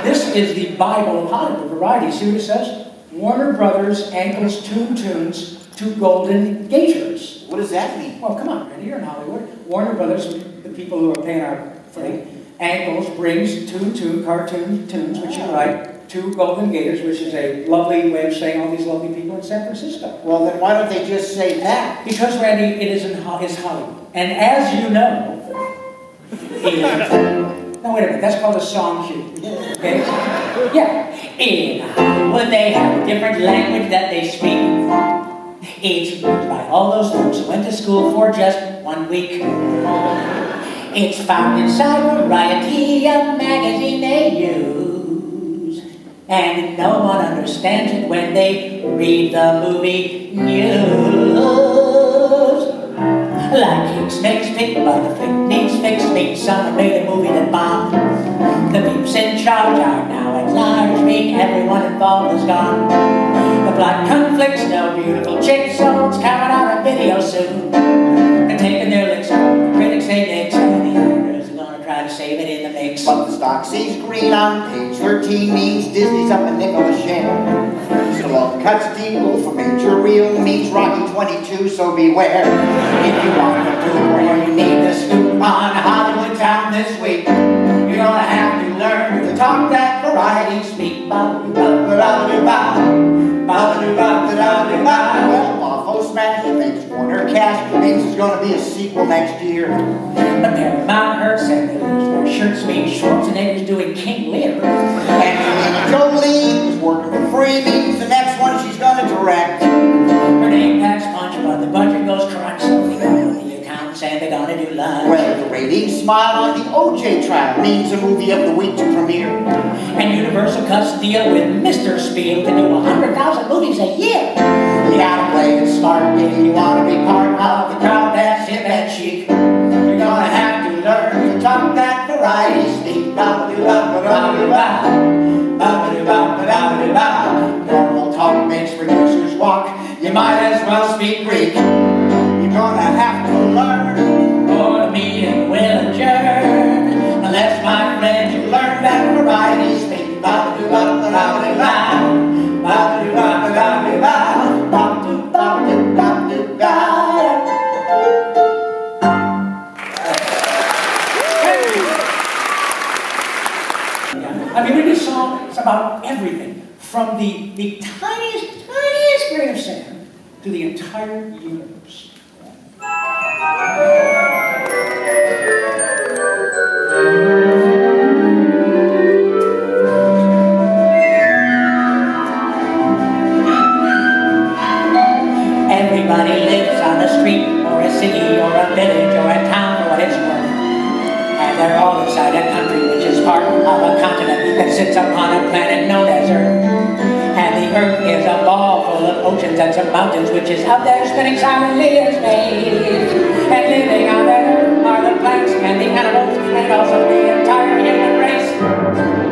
This is the Bible of Hollywood variety. See what it says? Warner Brothers ankles tunes to Golden Gators. What does that mean? Well, come on, Randy, you're in Hollywood. Warner Brothers, the people who are paying our thing, ankles brings cartoon tunes, which you write, to Golden Gators, which is a lovely way of saying all these lovely people in San Francisco. Well, then why don't they just say that? Because, Randy, it is Hollywood. And as you know, no, wait a minute, that's called a song cue. Okay? Yeah. In Hollywood, they have a different language that they speak. It's used by all those folks who went to school for just 1 week. It's found inside Variety, a magazine they use. And no one understands it when they read the movie news. Like Hicks makes pick, but the flick needs fix. Means someone made a movie that bombed. The peeps in charge are now at large, mean everyone involved is gone. The plot conflicts, no beautiful chick, so it's coming out on video soon. They're taking their licks, the critics say Nick's, and the owners are gonna try to save it in the mix. But the stock sees green on page 13 means Disney's up a nickel a share. Stallone cuts deal for major reel means Rocky 22, so beware. If you want to do or you need the scoop on Hollywood Town this week, you're gonna have to learn to talk that variety speak. Well, Boffo Smash thinks Warner Cash thinks there's gonna be a sequel next year. But Paramount Hearst said they lose their shirts means Schwarzenegger's doing King Lear. Angelina Jolie is working for free means the next one she's gonna direct. Her name packs punch, but the budget goes crunch, so they got the accountants and they're gonna do lunch. Well, the ratings smile on the OJ trial means a movie of the week to premiere. And Universal cuts deal with Mr. Spiel to do 100,000 movies a year. You gotta play it smart if you wanna be part of the crowd that's hip and chic. You're gonna have to learn to talk that variety speak. Normal talk makes producers walk. You might as well speak Greek. You're gonna have to learn, or the meeting will adjourn. Unless, my friend, you learn that variety speak. I mean, this song is about everything, from the tiniest grain of sand to the entire universe. Everybody lives on a street, or a city, or a village, or a town, for what it's worth. And they're all inside a country which is part of a continent that sits upon a planet known as Earth. And the Earth is a ball full of oceans and some mountains which is out there spinning silently in space. And living on that Earth are the plants and the animals and also the entire human race.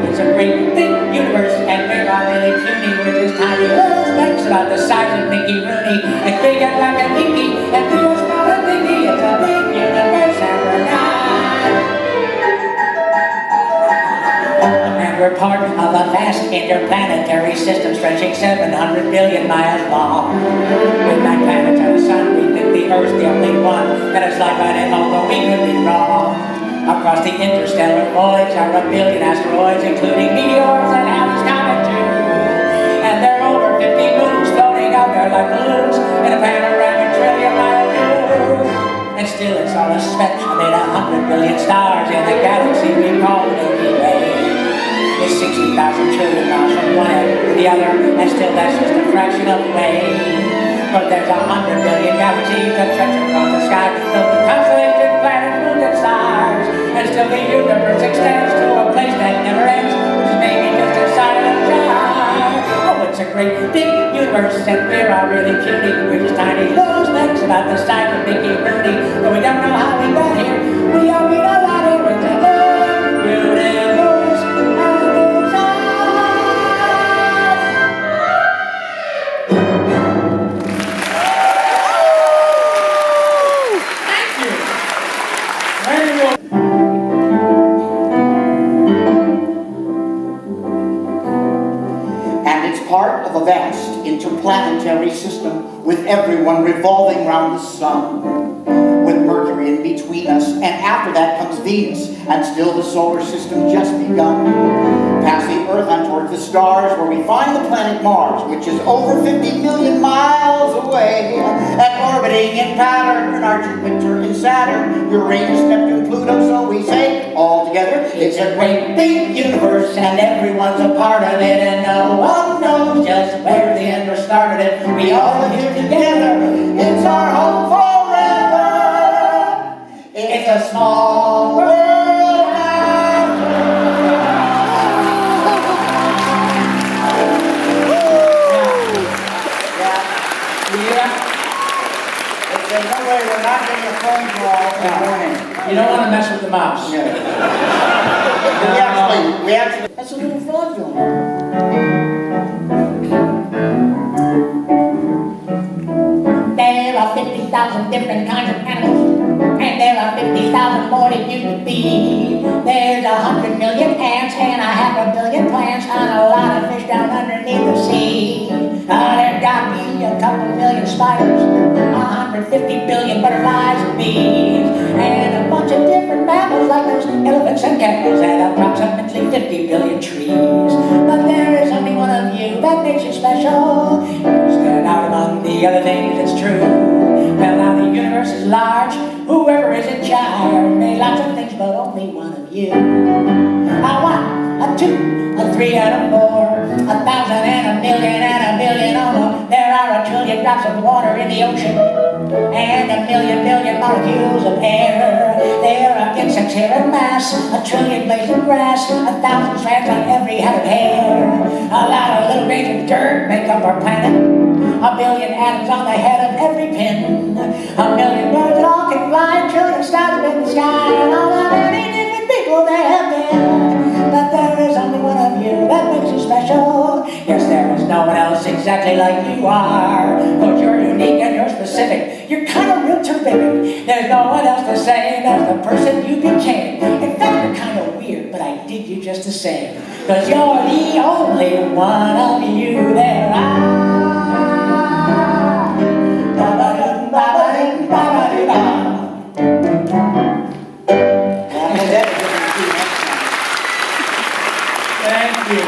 It's a great big universe and we're all really puny with this tiny little specks about the size of Mickey Rooney. It's big and black and dinky and we are small and dinky. It's a big universe and we're not. And we're part of a vast interplanetary system stretching 700 billion miles long. With 9 planets and a sun, we think the Earth's the only one that is like on it, although we could be wrong. Across the interstellar voids are a billion asteroids, including meteors and Halley's Comet too. And there are over 50 moons floating out there like balloons in a panoramic trillion-mile view. And still it's all a speck amid 100 billion stars in the galaxy we call the Milky Way. It's 60,000 trillion miles from one end to the other, and still that's just a fraction of the way. But there's 100 billion galaxies that stretch across the sky, filled with constellations, planets, moons, and stars. And still the universe extends to a place that never ends, which is maybe just a silent jar. Oh, it's a great big universe, and we're all really puny. We're just tiny little specks about the size of Mickey Rooney. But we don't know how we got here. We all mean a lot here. It's a big universe. it's part of a vast interplanetary system with everyone revolving around the sun, with Mercury in between us, and after that comes Venus, and still the solar system just begun. Past the Earth on toward the stars, where we find the planet Mars, which is over 50 million miles away, and orbiting in pattern are Jupiter and Saturn, Uranus, Neptune, Pluto, so we say all together, it's a great big universe, and everyone's a part of it, and no one knows just where the end or started it. We all live here together, it's our home forever. It's a small world after. If there's no way we're not getting a phone call in the morning. You don't want to mess with the mouse. Yeah. We actually, that's a little fraudulent. There are 50,000 different kinds of animals, and there are 50,000 more than used to be. There's 100 million ants and 500 million plants, and a lot of fish down underneath the sea. There got me a couple million spiders, 150 billion butterflies and bees, and a bunch of different mammals like those elephants and camels, and approximately 50 billion trees. But there is only one of you that makes you special. You stand out among the other things, it's true. Well, now the universe is large, whoever is in charge made lots of things, but only one of you. A one, a two, a three, and a four, 1,000 and a million and a billion more. There are a trillion drops of water in the ocean, and a million molecules of air. There are insects here in mass, a trillion blades of grass, 1,000 strands on every head of hair. A lot of little grains of dirt make up our planet, a billion atoms on the head of every pin, a million birds that all can fly, a trillion stars in the sky, and all the many different people there have been. But there is only one of you that makes you special. Yes, there is no one else exactly like you are, but you're unique and you're specific. You're kind of real terrific. There's no one else the same as the person you became. In fact, you're kind of weird, but I dig you just the same, because you're the only one of you there are. Thank you.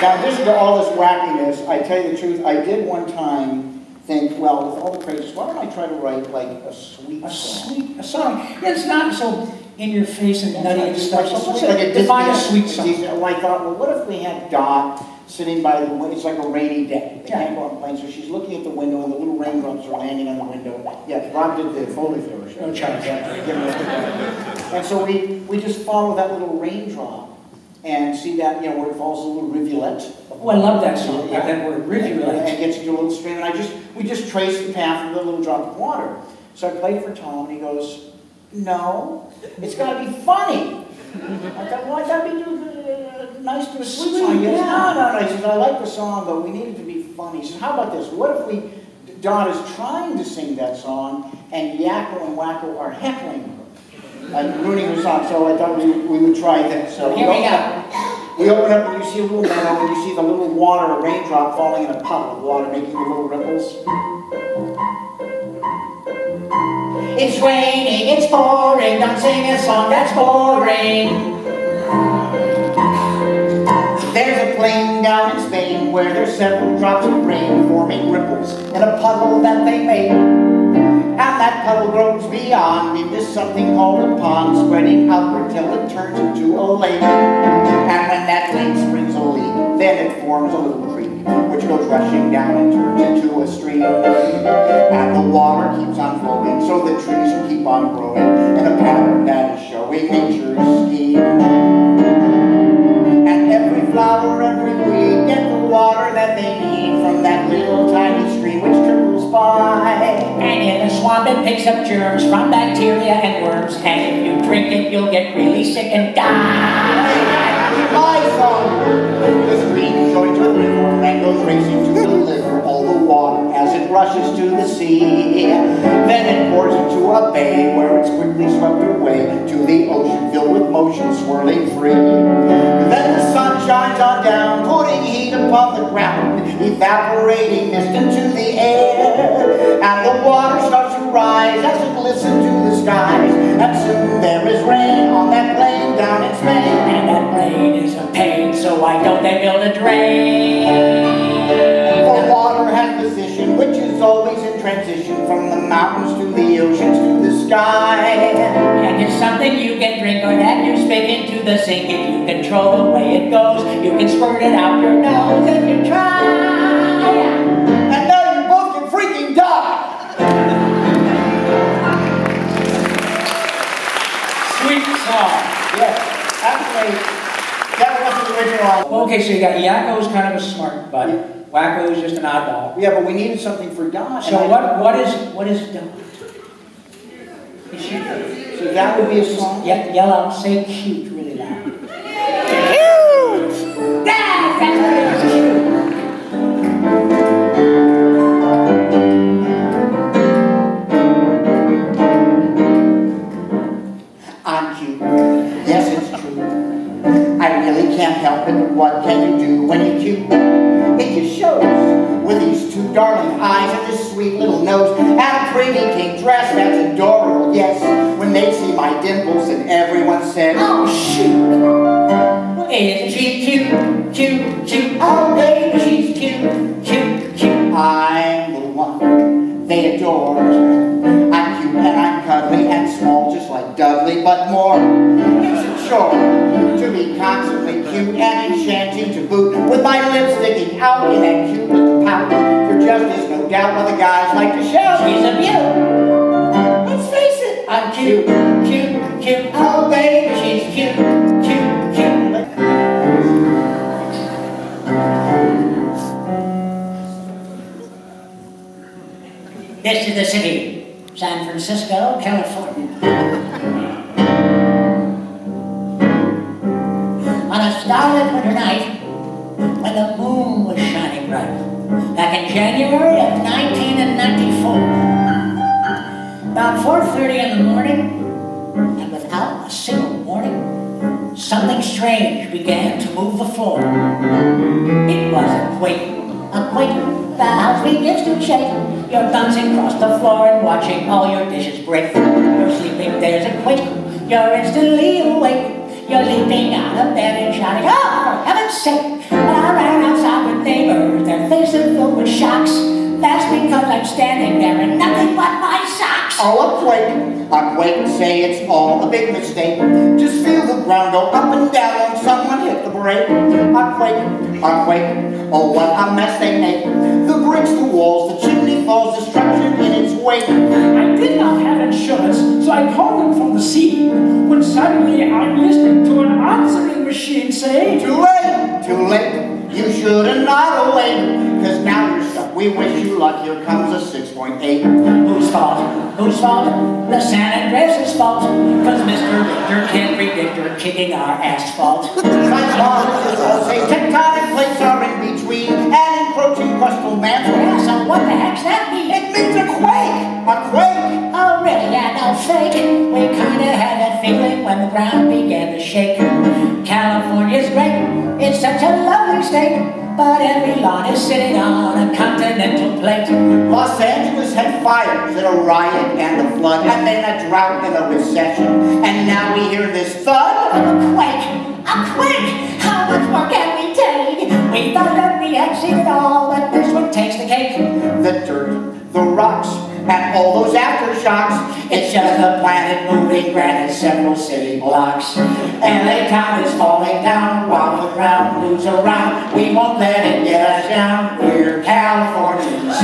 Now, this is all this wackiness. I tell you the truth, I did one time think, well, with all the craziness, why don't I try to write like a sweet song? A song. Yeah, it's not so in your face and nutty and stuff. So what's Like define a sweet song? Well, I thought, well, what if we had Dot sitting by the window? It's like a rainy day. They can't go out and play, so she's looking at the window and the little raindrops are landing on the window. Yeah, Rob did the Foley for her. No charge. And so we just follow that little raindrop and see that, you know, where it falls a little rivulet. Oh, I love that song. Yeah. That word, rivulet. And gets into a little stream, and we just trace the path of the little drop of water. So I played it for Tom, and he goes, no, it's got to be funny. I thought, well, I thought it'd be nice to a sweet song. He goes, no. He says, I like the song, but we need it to be funny. He says, how about this? What if Dot is trying to sing that song, and Yakko and Wakko are heckling her and ruining her song? So I thought we would try this. So Here we go. We open up and you see a little meadow, and you see the little water, a raindrop falling in a puddle of water, making the little ripples. It's raining, it's pouring, don't sing a song that's boring. There's a plain down in Spain where there's several drops of rain forming ripples in a puddle that they made. And that puddle grows beyond into something called a pond, spreading outward till it turns into a lake. And when that lake springs a leak, then it forms a little creek, which goes rushing down and turns into a stream. And the water keeps on flowing, so the trees will keep on growing in a pattern that is showing nature's scheme. And every flower, every weed, get the water that they need from that little tiny stream which trickles by. And in the swamp it picks up germs from bacteria and worms, and if you drink it you'll get really sick and die. My song, the stream joins the river and goes racing to deliver all the water as it rushes to the sea. Then it pours into a bay where it's quickly swept away to the ocean filled with motion swirling free. Then the sun shines on down, putting upon the ground, evaporating mist into the air. And the water starts to rise as it glistens to the skies. And soon there is rain on that plain down in Spain. And that rain is a pain, so why don't they build a drain? For water has position, which is always in transition from the mountains to the oceans to the sky. And it's something you can drink or that you spit into the sink. If you control the way it goes, you can squirt it out your nose if you try. And now you both can freaking die! Sweet song. Yes, actually, that wasn't the original. Okay, so you got Yakko's kind of a smart butt. Wacko's just an oddball. Yeah, but we needed something for Dot. So what is Dot? Is she? So that would be a song? Yell out, say cute really loud. Cute! That's cute! I'm cute. Yes, it's true. I really can't help it, but what can you do when you're cute? It just shows with these two darling eyes and this sweet little nose and a pretty pink dress that's adorable, yes. When they see my dimples and everyone says, Oh, shoot! Isn't she cute, cute, cute? Oh, baby, she's cute, cute, cute. I'm the one they adore. I'm cute and I'm cuddly and small just like Dudley, but more. It's a chore to be constantly cute and enchanting to boot, with my lips sticking out in that cute little pout. There just is no doubt what the guys like to shout. She's a beaut. Let's face it, I'm cute, cute, cute. oh, baby, she's cute, cute, cute. This is the city, San Francisco, California. On a starlit winter night, when the moon was shining bright, back in January of 1994, about 4:30 in the morning, and without a single warning, something strange began to move the floor. It was a quake, a quake. The house begins to shake. You're bouncing across the floor and watching all your dishes break. You're sleeping, there's a quake. You're instantly awake. You're leaping out of bed and shouting, oh, for heaven's sake. When I ran outside with neighbors, their faces filled with shocks. That's because I'm standing there in nothing but my socks. Oh, a quake, say it's all a big mistake. Just feel the ground go up and down when someone hit the brake. A quake, oh what a mess they make. The bricks, the walls, the chimney falls, destruction in its wake. I did not have insurance, so I called them from the scene. When suddenly I'm listening to an answering machine say, Too late, you should have not awaited, cause now you're stuck. We wish you luck, here comes a 6.8. Whose fault? Whose fault? The San Andreas' fault. Cause Mr. Richter can't predict her kicking our asphalt. Psychologists all say tectonic plates are in between and encroaching crustal mantle. Yeah, so what the heck's that mean? It means a quake! Oh, really? Yeah, no fake. We kinda had that feeling when the ground began to shake. California's great. It's such a lovely state. But every lawn is sitting on a continental plate. Los Angeles had fires and a riot and a flood, and then a drought and a recession. And now we hear this thud. A quake! How much more can we take? We thought that we had seen it all, but this one takes the cake. The dirt, the rocks, and all those aftershocks. It's just a planet moving granite several city blocks. LA town is falling down while the ground moves around. We won't let it get us down. We're Californians.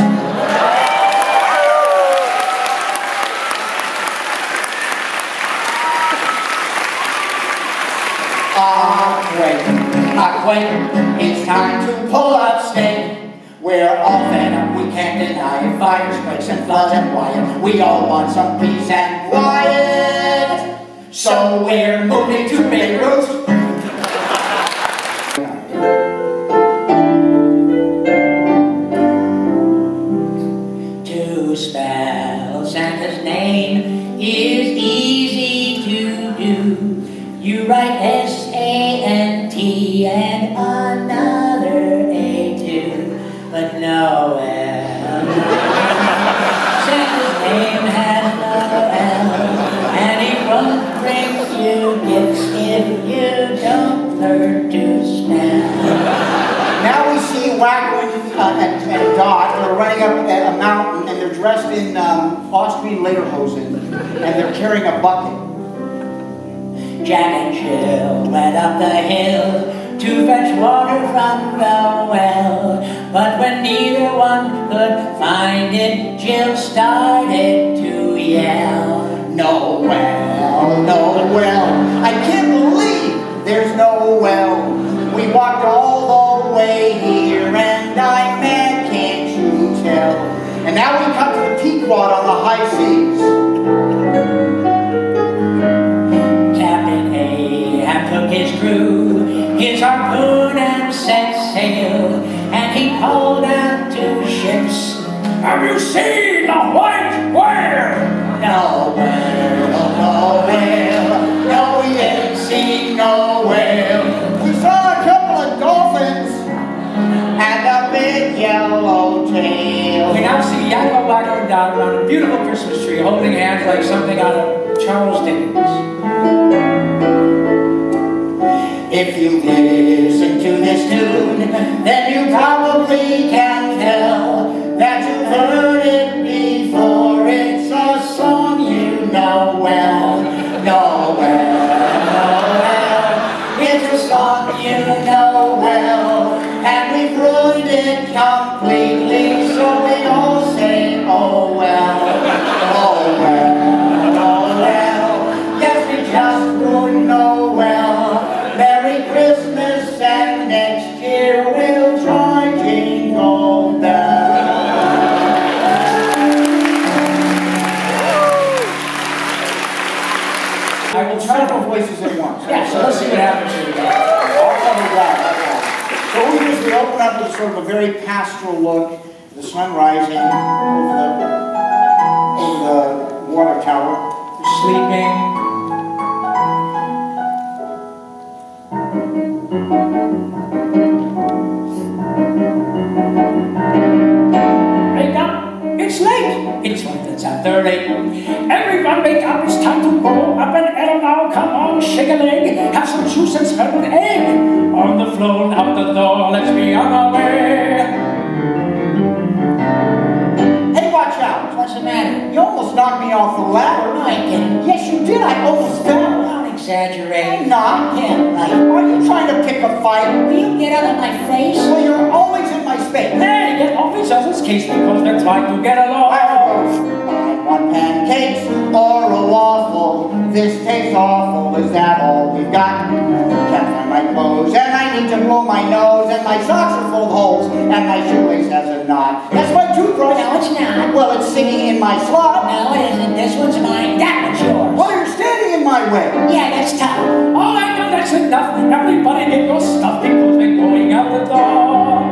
Quake, it's time to pull up stake. We're all fed up, we can't deny it. Fires, breaks, and floods and riot. We all want some peace and quiet. So we're moving to Beirut. To spell Santa's name is easy to do. You write S-A-N-T and another A. but Noel. Santa's name has Noel, and he won't bring you gifts if you don't learn to spell. Now we see Yakko and Dot. They're running up a mountain, and they're dressed in Austrian lederhosen, and they're carrying a bucket. Jack and Jill went up the hill to fetch water from the well, but when neither one could find it, Jill started to yell, Noel, Noel, I can't believe there's no well. We walked all the way here, and I'm mad, can't you tell? And now we come to the Pequod on the high seas. Took his crew, his harpoon and set sail, and he called out to ships, Have you seen the white whale? No whale, no whale, no, we ain't seen no whale. We saw a couple of dolphins and a big yellow tail. We now see Yakko, Wakko, and Dot around a beautiful Christmas tree, holding hands like something out of Charles Dickens. If you listen to this tune, then you probably can tell that you've heard it before. It's a song you know well. Noel, Noel. It's a song you know well. And we've ruined it completely, so we all say, oh well, oh well, oh well. Yes, we just ruined Noel. Merry Christmas, and next year we'll try Jingle I will try both voices at once. Yeah, so let's see what happens here. All covered that. So what we do is we open up with sort of a very pastoral look, the sun rising over the water tower. Sleeping. Wake up! It's late! It's after 8. Everyone wake up, it's time to go up and at 'em now, come on, shake a leg, have some juice and scrambled egg. On the floor and out the door, let's be on our way. Hey, watch out! What's the matter? You almost knocked me off the ladder. No, I didn't. Yes, you did. I almost fell. Don't exaggerate. I'm not. Yeah, right. Are you trying to pick a fight? Will you get out of my face? Well, you're always in my space. Hey, get off each other's case because they're trying to get along. I want pancakes or a waffle. This tastes awful. Is that all we've got? Can't find my clothes, and I need to blow my nose, and my socks are full of holes, and my shoelace has a knot. That's my toothbrush. No, it's not. Well, it's singing in my slot. No, it isn't. This one's mine. That one's yours. Well, you're standing in my way. Yeah, that's tough. All right, now that's enough. Everybody get your stuff because we're going out the door.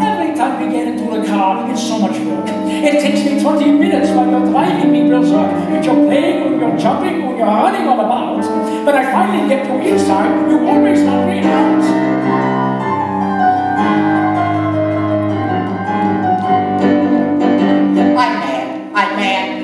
Every time we get into the car, we get so much work. It takes me 20 minutes while you're driving me berserk. And you're playing, or you're jumping, or you're running all about. But I finally get you inside, you always let me out.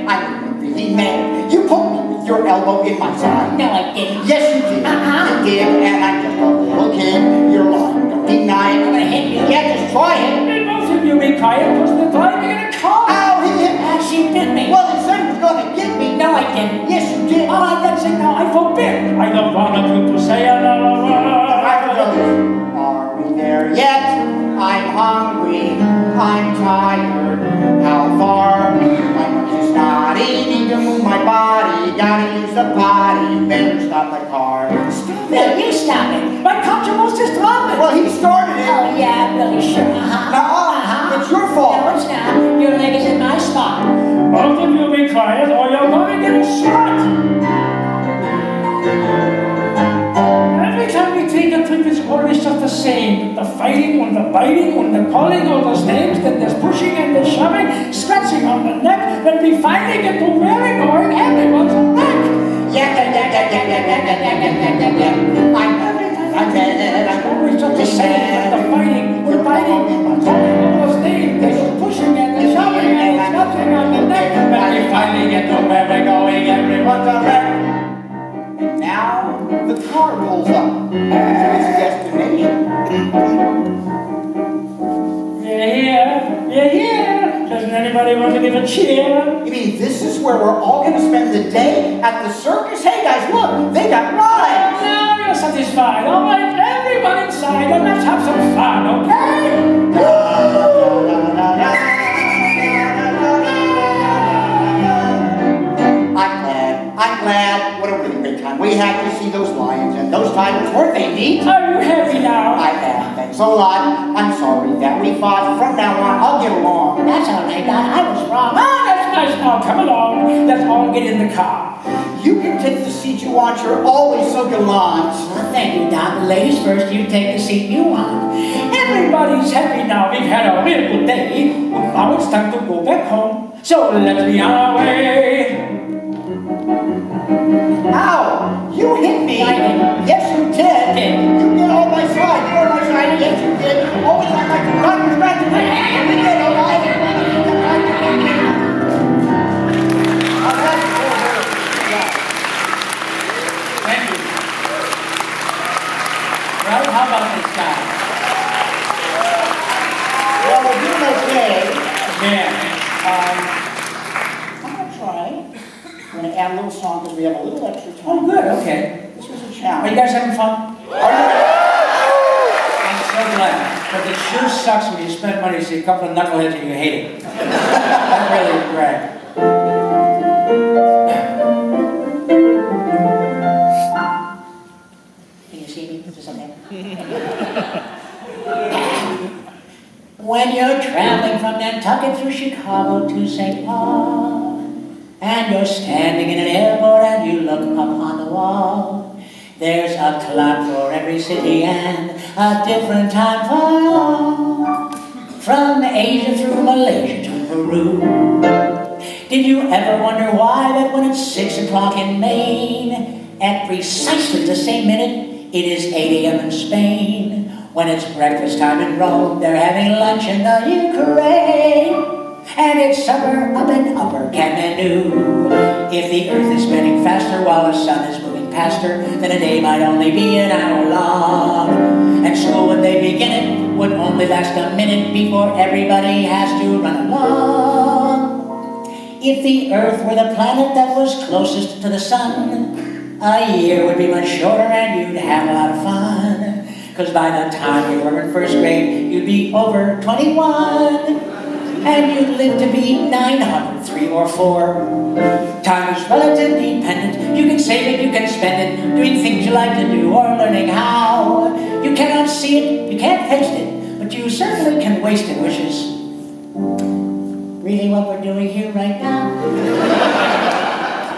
I'm really mad. You poked me with your elbow in my side. No, I didn't. Yes, you did. You did, and I'm just a little kid. You're lying. Don't deny it. I'm gonna hit you. Yeah, just try it. And both of you be quiet because we're driving in a car. Ow, he hit me. She bit me. Well, he said he was going to get me. No, I didn't. Yes, you did. All right, that's it now. I forbid. I don't want you to say another word. Are we there yet? I'm hungry. I'm tired. How far? My lunch is naughty. Need to move my body. Gotta use the potty. Better stop the car. Stop No, you stop it. My culture was just dropping. Well, he started it. Oh, yeah, really sure. Uh-huh. It's your fault. No, it's not. Your leg is in my spot. Both of you be quiet or you're going to get a shot. Every time we take a trip, it's always just the same. The fighting and the biting and the calling all those names, then there's pushing and the shoving, scratching on the neck. Then we finally get to where we're going, everyone's a wreck. Yeah. I'm every time I'm mad. I'm Always just the same, the fighting, we're fighting, calling all those names, they're pushing and they're shoving and they're touching on the neck, but we finally get to where we're going, everyone's a wreck. And now the car pulls up to its destination. We're here. Doesn't anybody want to give a cheer? You mean this is where we're all going to spend the day at the circus? Hey guys, look, they got rides. Now you're satisfied. All right, everyone inside, and let's have some fun, okay? I'm glad. What a really great time we had to see those lions and those tigers. Weren't they neat? Are you happy now? I am. Thanks a lot. I'm sorry that we fought. From now on, I'll get along. That's all right, Don. I was wrong. Ah, that's nice. Now come along. Let's all get in the car. You can take the seat you want. You're always so gallant. Well, thank you, Don. Ladies first, you take the seat you want. Everybody's happy now. We've had a real good day. Now it's time to go back home. So let's be on our way. Ow! You hit me! I didn't. Yes, you did! You did on my side! You're on my side! Yes, you did! Always act like the doctor's back to my hand! You did, all right? Thank you. Well, how about this guy? Well, we're doing okay. Yeah. I'm gonna try. I'm gonna add a little song because we have a little extra time. Oh, good, okay. This was a Are you challenge. guys having fun? Are you? I'm so glad. But it sure sucks when you spend money to see a couple of knuckleheads and you hate it. That really is great. Can you see me? Is this okay? When you're traveling from Nantucket through Chicago to St. Paul, and you're standing in an airport and you look up on the wall, there's a clock for every city and a different time for all. From Asia through Malaysia to Peru. Did you ever wonder why that when it's 6 o'clock in Maine, at precisely the same minute, it is 8 a.m. in Spain? When it's breakfast time in Rome, they're having lunch in the Ukraine. And it's supper up in Upper Kathmandu. If the earth is spinning faster while the sun is moving past her, then a day might only be an hour long. And school, when they begin it, would only last a minute before everybody has to run along. If the earth were the planet that was closest to the sun, a year would be much shorter and you'd have a lot of fun. 'Cause by the time you were in first grade, you'd be over 21. And you'd live to be 903 or 4. Time is relatively dependent. You can save it, you can spend it, doing things you like to do or learning how. You cannot see it, you can't taste it, but you certainly can waste it, which is really what we're doing here right now.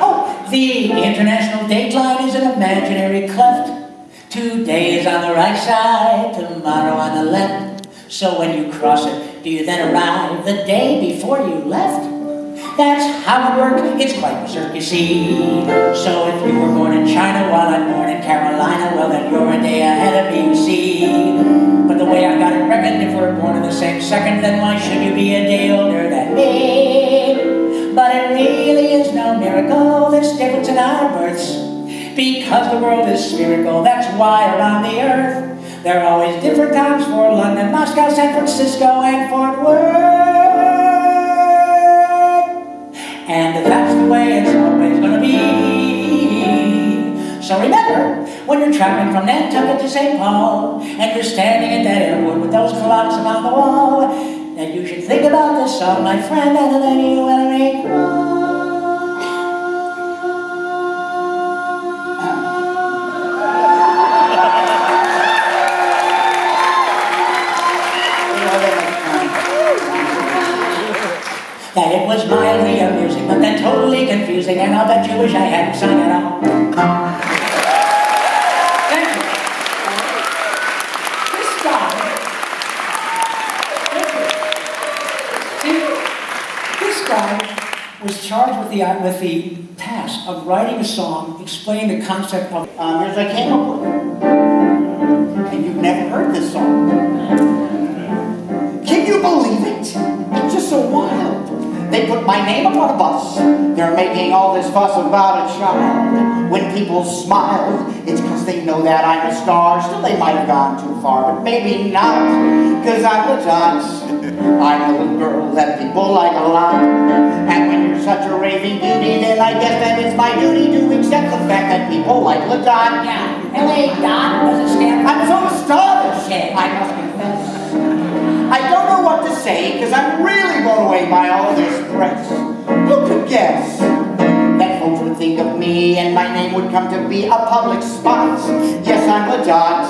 Oh, the international date line is an imaginary cleft. Today is on the right side, tomorrow on the left. So when you cross it, do you then arrive the day before you left? That's how it works, it's quite berserk, you see. So if you were born in China while I'm born in Carolina, well then you're a day ahead of me, you see. But the way I've got it reckoned, if we're born in the same second, then why should you be a day older than me? But it really is no miracle, this difference in our births. Because the world is spherical, that's why around the earth there are always different times for London, Moscow, San Francisco, and Fort Worth. And that's the way it's always gonna be. So remember, when you're traveling from Nantucket to St. Paul, and you're standing at that airport with those clocks on the wall, that you should think about this song, my friend, and then you will recall. That it was mildly amusing, but then totally confusing, and I'll bet you wish I hadn't sung it all. Thank you. This guy was charged with the task of writing a song, explaining the concept of. Here's what I came up with. and you've never heard this song. Can you believe it? It's just so wild. They put my name up on a bus. They're making all this fuss about a child. When people smile, it's because they know that I'm a star. Still, they might have gone too far, but maybe not, because I'm a dot. I'm a little girl that people like a lot. And when you're such a raving beauty, then I guess that it's my duty to accept the fact that people like the dot. Yeah, L.A. dot doesn't stand for... I'm so astonished, Yeah. I must confess. I don't know what to say, because I'm really blown away by all this press. Who could guess that folks would think of me and my name would come to be a public spot? Yes, I'm a dot.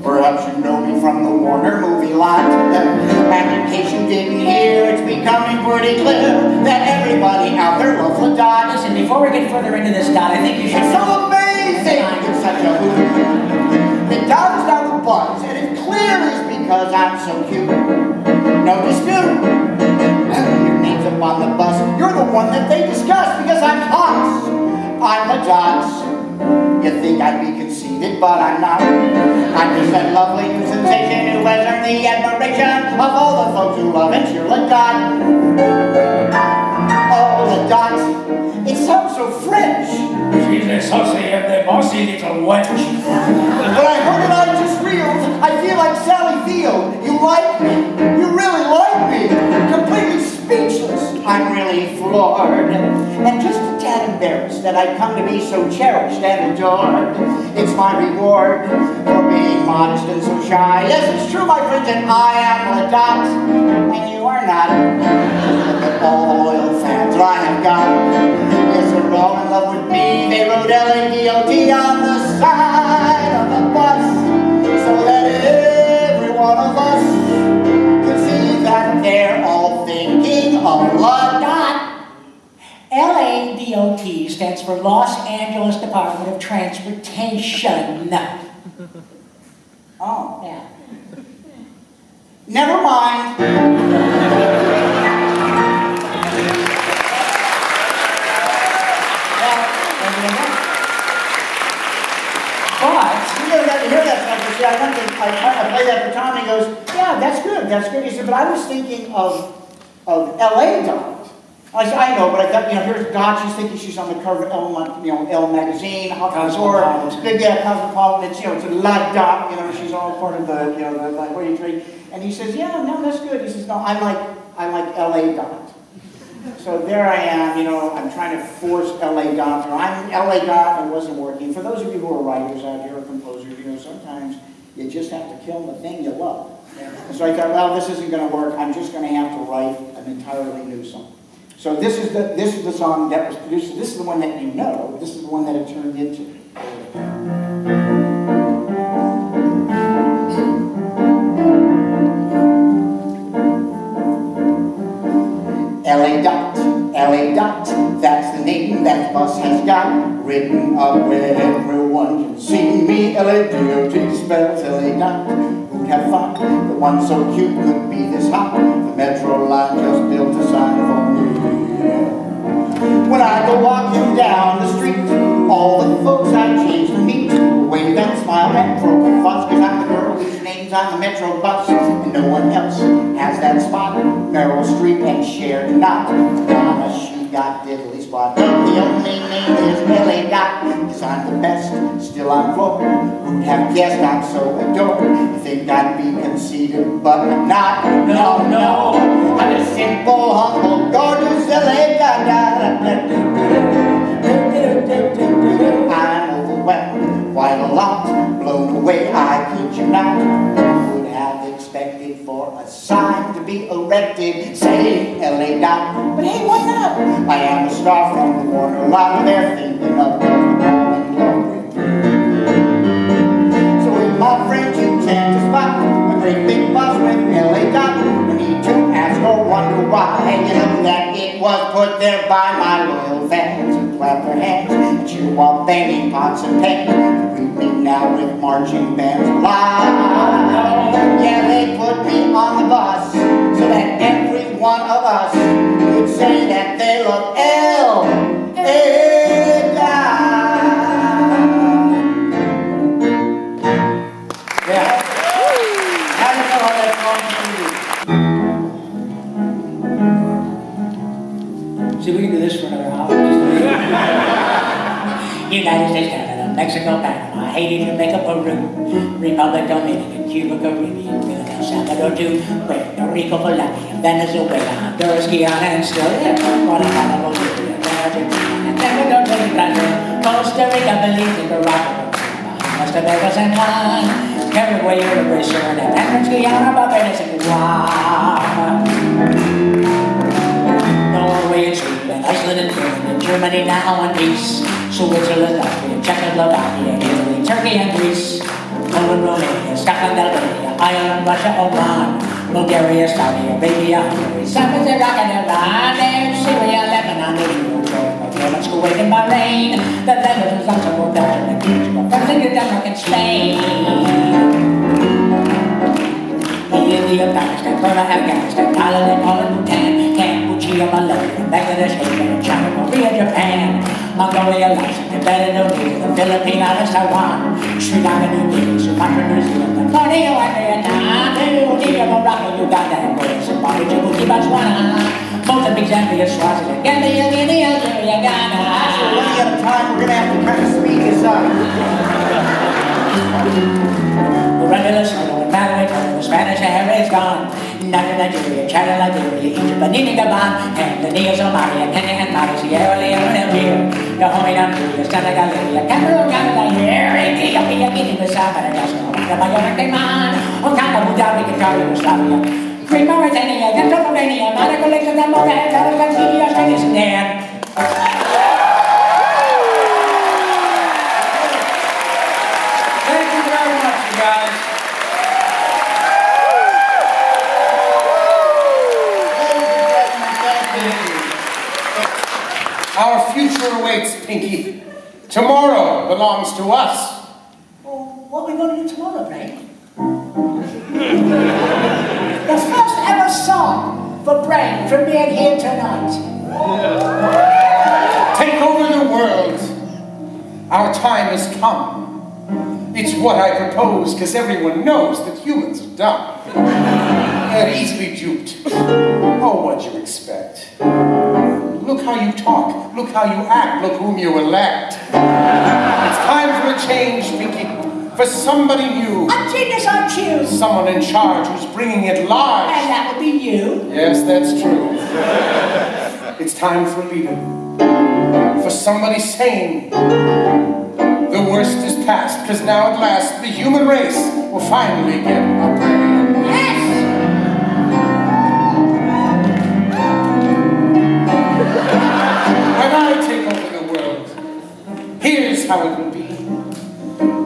Perhaps you know me from the Warner movie lot. And in case you didn't hear, it's becoming pretty clear that everybody out there loves the dot. Listen, before we get further into this, Dot, I think you should... It's so amazing! It's such a hoot. The dot is now the buzz, and it clearly is because I'm so cute. No dispute. Your name's up on the bus. You're the one that they discuss because I'm hot. I'm a dot. You think I'd be conceited, but I'm not. I'm just that lovely new sensation who has earned the admiration of all the folks who love it. You're a dot. Oh, the dot. It sounds so French. She's a saucy and the bossy little wench. When I heard it, I just reeled. I feel like Sally Field. You like me? You really like me? Completely speechless. I'm really floored. And just a tad embarrassed that I've come to be so cherished and adored. It's my reward for being modest and so shy. Yes, it's true, my friends, and I am a dot. And you are not. Look at all the loyal fans that I have got. Yes, they're all in love with me. They wrote L-A-D-O-T on the side of the bus so that every one of us could see that they're all thinking of love. Dot. LADOT stands for Los Angeles Department of Transportation. Oh, Yeah. never mind. But... You never got to hear that stuff. See, I played that for Tom, and he goes, yeah, that's good, that's good. He said, but I was thinking of L.A. Dot. I said, I know, but I thought, here's Dot, she's thinking she's on the cover of Elle magazine, Cosmopolitan. big, Cosmopolitan, it's, it's a La Dot, she's all part of the, what do you trade? And he says, yeah, no, that's good. He says, no, I like L.A. Dot. So there I am, I'm trying to force L.A. Dot, or I'm L.A. Dot, and it wasn't working. For those of you who are writers out here, or composers, sometimes you just have to kill the thing you love. So I thought, well, this isn't going to work. I'm just going to have to write an entirely new song. So this is the song that was produced. This is the one that you know. This is the one that it turned into. L.A. Dot, L.A. Dot, that's the name that the bus has got. Written up where everyone can see me. L.A.D.O.T. spells L.A. Dot. Who'd have thought that one so cute could be this hot? The metro line just built a sign for me. When I go walking down the street, all the folks I change to meet wave and smile and throw a fuss, cause I'm the girl whose name's on the metro bus, and no one else has that spot. Meryl Streep and Cher do not. Donna, she got diddly squat. The only name is L.A. Dot, cause I'm the best, still I'm floored. Who'd have guessed I'm so adored? You think I'd be conceited, but I'm not. No, I'm a simple, humble, gorgeous L.A. Dot. I'm overwhelmed, quite a lot, blown away, I kid you not. Would have expected for a sign to be erected saying L.A. Dot, but hey, why not? I am a star from the Warner lot, they're thinking of the ball in love with me. So if my friend you tend to spot a great big bus with L.A. Dot, we need to ask or wonder why. You know that it was put there by my loyal fans who clap their hands and cheer while banging pots and pans. Greet me now with marching bands live. Yeah, they put me on the bus so that every one of us could say that they love L.A. Dot. Yeah. See, we can do this for another hour. United States, Canada, Mexico, Panama, Haiti, Jamaica, Peru, Republic Dominican, Cuba, Caribbean, El Salvador, Puerto Rico, Colombia, Venezuela, Honduras, Guyana, and still Guatemala, Bolivia, Argentina, Ecuador, Brazil, Costa Rica, Belize, Nicaragua, Bahamas, Barbados, and Guam, Paraguay, Uruguay, Suriname, Emirates, Guyana, Barbados, and Guam. Norway and Sweden, Iceland and Finland, Germany now in peace, Switzerland, Austria, Czechoslovakia, Italy, Turkey and Greece, Poland, Romania, Scotland, Albania, Ireland, Russia, Oman, Bulgaria, Saudi Arabia, Hungary, Cyprus, Iraq and Iran, and Syria, Lebanon, Israel, Germans, Kuwait and Bahrain, the Netherlands, Luxembourg, Belgium, and Portugal, France, Denmark and Spain. India, Pakistan, Burma, Afghanistan, Thailand, Nepal, and Bhutan, Cambodia, Malaysia, Bangladesh, India, China, Korea, Japan, Mongolia, Laos, Tibet, Indonesia, the Philippines, Islands, Taiwan, Sri Lanka, New Guinea, Sumatra, New Zealand, Borneo, and Vietnam, Indonesia, Morocco, Uganda, Angola, Zimbabwe, Djibouti, Botswana, Mozambique, Zambia, Swaziland, Gambia, Guinea, Algeria, Ghana. Actually, running out of time, we're gonna have to kind of speed this up. Regular snow, Malawi, the Spanish Sahara is gone. Nigeria, Chad, Liberia, Egypt, Benin, Gabon, Tanzania, Somalia, Kenya, and Mali, Sierra Leone, and Algeria, Dahomey, Namibia, Senegal, Libya, Cameroon, Ghana, Ethiopia, Guinea, Bissau, Madagascar, Rwanda, Taiwan, Okinawa, Abu Dhabi, Qatar, Yugoslavia, Great Mauritania, Pennsylvania, Monaco, Liechtenstein, Moldavia, Kazakhstan, Australia, Sudan. Thank you very much, you guys. Our future awaits, Pinky. Tomorrow belongs to us. Well, what are we going to do tomorrow, Brain? The first ever song for Brain premiered here tonight. Take over the world. Our time has come. It's what I propose, because everyone knows that humans are dumb. They're easily duped. Oh, what'd you expect? Look how you talk. Look how you act. Look whom you elect. It's time for a change, Pinky. For somebody new. A genius I choose. Someone in charge who's bringing it large. And that would be you. Yes, that's true. It's time for a leader. For somebody sane. The worst is past, because now at last the human race will finally get a brain. Yes! When I take over the world, here's how it will be.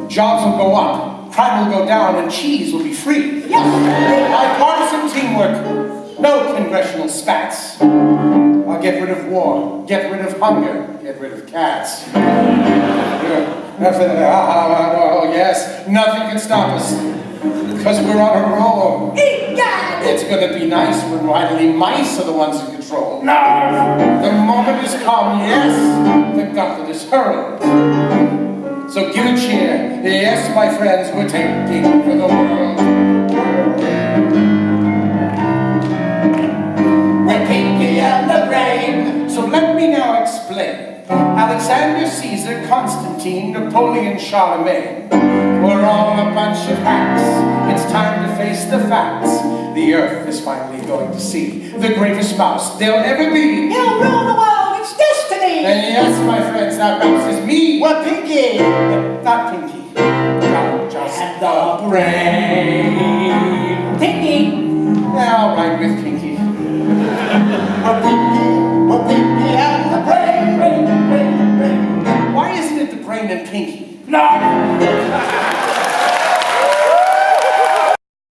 Jobs will go up, crime will go down, and cheese will be free. Yes! Bipartisan teamwork, no congressional spats. I'll get rid of war, get rid of hunger, get rid of cats. Oh yes, nothing can stop us, because we're on a roll. It's gonna be nice when finally mice are the ones in control. No! The moment has come, yes, the gauntlet is hurled. So give a cheer, yes, my friends, we're taking over the world. We're Pinky and the Brain. So let me now explain. Alexander, Caesar, Constantine, Napoleon, Charlemagne. We're all a bunch of hacks. It's time to face the facts. The earth is finally going to see the greatest mouse there'll ever be. He'll rule the world, it's destiny! And yes, my friends, that mouse is me. We're Pinky! Not Pinky. Not just the brain. Pinky! Yeah, all right, with Pinky. We're Pinky and the Brain! Why isn't it the brain and Pinky? No!